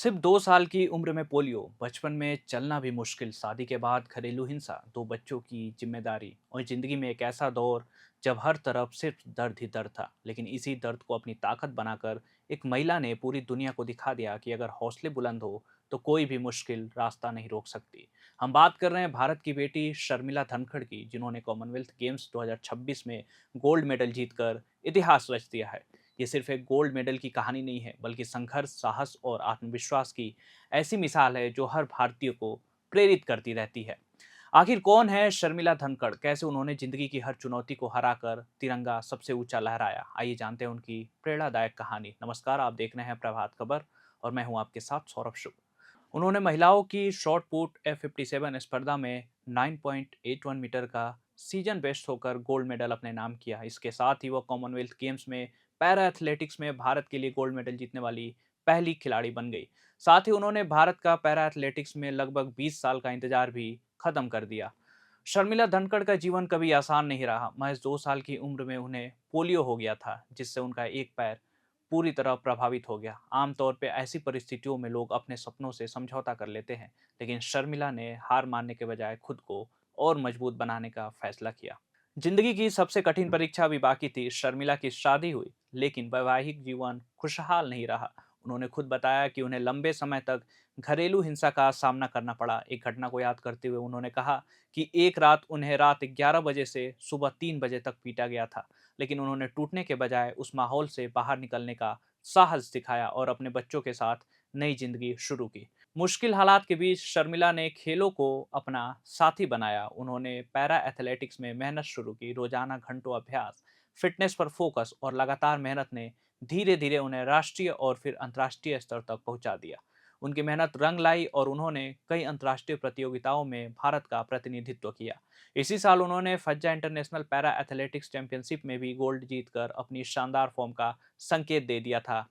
सिर्फ 2 साल की उम्र में पोलियो, बचपन में चलना भी मुश्किल, शादी के बाद घरेलू हिंसा, दो बच्चों की जिम्मेदारी और जिंदगी में एक ऐसा दौर जब हर तरफ सिर्फ दर्द ही दर्द था। लेकिन इसी दर्द को अपनी ताकत बनाकर एक महिला ने पूरी दुनिया को दिखा दिया कि अगर हौसले बुलंद हो तो कोई भी मुश्किल रास्ता नहीं रोक सकती। हम बात कर रहे हैं भारत की बेटी शर्मिला धनखड़ की, जिन्होंने कॉमनवेल्थ गेम्स 2026 में गोल्ड मेडल जीतकर इतिहास रच दिया है। ये सिर्फ एक गोल्ड मेडल की कहानी नहीं है, बल्कि संघर्ष, साहस और आत्मविश्वास की ऐसी मिसाल है जो हर भारतीय को प्रेरित करती रहती है। आखिर कौन है शर्मिला धनखड़? कैसे उन्होंने जिंदगी की हर चुनौती को हराकर तिरंगा सबसे ऊंचा लहराया? आइए जानते हैं उनकी प्रेरणादायक कहानी। नमस्कार, आप देख रहे हैं प्रभात खबर और मैं हूं आपके साथ सौरभ शुक्ल। उन्होंने महिलाओं की शॉट पुट F57 स्पर्धा में 9.81 मीटर का सीजन बेस्ट होकर गोल्ड मेडल अपने नाम किया। इसके साथ ही वह कॉमनवेल्थ गेम्स में पैरा एथलेटिक्स में भारत के लिए गोल्ड मेडल जीतने वाली पहली खिलाड़ी बन गई। साथ ही उन्होंने भारत का पैरा एथलेटिक्स में लगभग 20 साल का इंतजार भी खत्म कर दिया। शर्मिला धनखड़ का जीवन कभी आसान नहीं रहा। महज 2 साल की उम्र में उन्हें पोलियो हो गया था, जिससे उनका एक पैर पूरी तरह प्रभावित हो गया। आमतौर पे ऐसी परिस्थितियों में लोग अपने सपनों से समझौता कर लेते हैं, लेकिन शर्मिला ने हार मानने के बजाय खुद को और मजबूत बनाने का फैसला किया। जिंदगी की सबसे कठिन परीक्षा अभी बाकी थी। शर्मिला की शादी हुई, लेकिन वैवाहिक जीवन खुशहाल नहीं रहा। उन्होंने खुद बताया कि उन्हें लंबे समय तक घरेलू हिंसा का सामना करना पड़ा। एक घटना को याद करते हुए उन्होंने कहा कि एक रात उन्हें रात 11 बजे से सुबह 3 बजे तक पीटा गया था, लेकिन उन्होंने टूटने के बजाय उस माहौल से बाहर निकलने का साहस दिखाया और अपने बच्चों के साथ नई जिंदगी शुरू की। मुश्किल हालात के बीच शर्मिला ने खेलों को अपना साथी बनाया। उन्होंने पैरा एथलेटिक्स में मेहनत शुरू की। रोजाना घंटों अभ्यास, फिटनेस पर फोकस और लगातार मेहनत ने धीरे धीरे उन्हें राष्ट्रीय और फिर अंतर्राष्ट्रीय स्तर तक पहुंचा दिया। उनकी मेहनत रंग लाई और उन्होंने कई अंतर्राष्ट्रीय प्रतियोगिताओं में भारत का प्रतिनिधित्व किया। इसी साल उन्होंने फज्जा इंटरनेशनल पैरा एथलेटिक्स चैंपियनशिप में भी गोल्ड जीतकर अपनी शानदार फॉर्म का संकेत दे दिया था।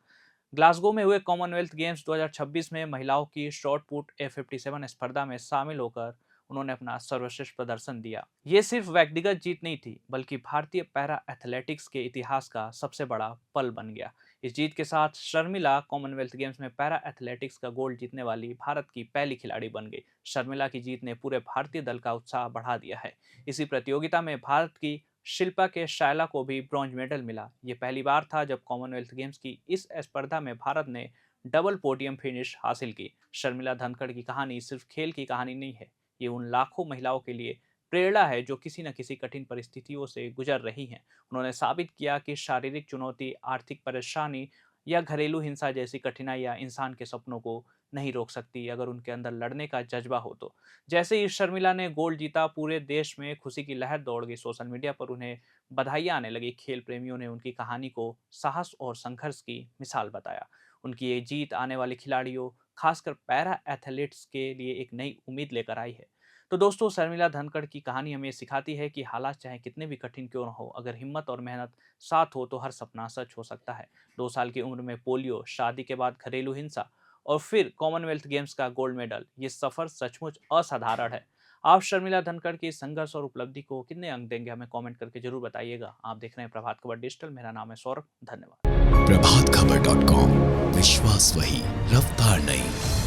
ग्लासगो में हुए कॉमनवेल्थ गेम्स 2026 में महिलाओं की शॉट पुट F57 स्पर्धा में शामिल होकर उन्होंने अपना सर्वश्रेष्ठ प्रदर्शन दिया। ये सिर्फ व्यक्तिगत जीत नहीं थी, बल्कि भारतीय पैरा एथलेटिक्स के इतिहास का सबसे बड़ा पल बन गया। इस जीत के साथ शर्मिला कॉमनवेल्थ गेम्स में पैरा एथलेटिक्स का गोल्ड जीतने वाली भारत की पहली खिलाड़ी बन गई। शर्मिला की जीत ने पूरे भारतीय दल का उत्साह बढ़ा दिया है। इसी प्रतियोगिता में भारत की शिल्पा के शायला को भी ब्रॉन्ज मेडल मिला। ये पहली बार था जब कॉमनवेल्थ गेम्स की इस स्पर्धा में भारत ने डबल पोडियम फिनिश हासिल की। शर्मिला धनखड़ की कहानी सिर्फ खेल की कहानी नहीं है, ये उन लाखों महिलाओं के लिए प्रेरणा है जो किसी न किसी कठिन परिस्थितियों से गुजर रही हैं। उन्होंने साबित किया कि शारीरिक चुनौती, आर्थिक परेशानी या घरेलू हिंसा जैसी कठिनाइयां इंसान के सपनों को नहीं रोक सकती, अगर उनके अंदर लड़ने का जज्बा हो तो। जैसे ही शर्मिला ने गोल्ड जीता, पूरे देश में खुशी की लहर दौड़ गई। सोशल मीडिया पर उन्हें बधाइयां आने लगी। खेल प्रेमियों ने उनकी कहानी को साहस और संघर्ष की मिसाल बताया। उनकी ये जीत आने वाली खिलाड़ियों, खासकर पैरा एथलीट्स के लिए एक नई उम्मीद लेकर आई है। तो दोस्तों, शर्मिला धनखड़ की कहानी हमें सिखाती है कि हालात चाहे कितने भी कठिन क्यों न हो, अगर हिम्मत और मेहनत साथ हो तो हर सपना सच हो सकता है। 2 साल की उम्र में पोलियो, शादी के बाद घरेलू हिंसा और फिर कॉमनवेल्थ गेम्स का गोल्ड मेडल, ये सफर सचमुच असाधारण है। आप शर्मिला धनखड़ की संघर्ष और उपलब्धि को कितने अंक देंगे, हमें कमेंट करके जरूर बताइएगा। आप देख रहे हैं प्रभात खबर डिजिटल, मेरा नाम है सौरभ। धन्यवाद। प्रभात खबर .com, विश्वास वही, रफ्तार नहीं।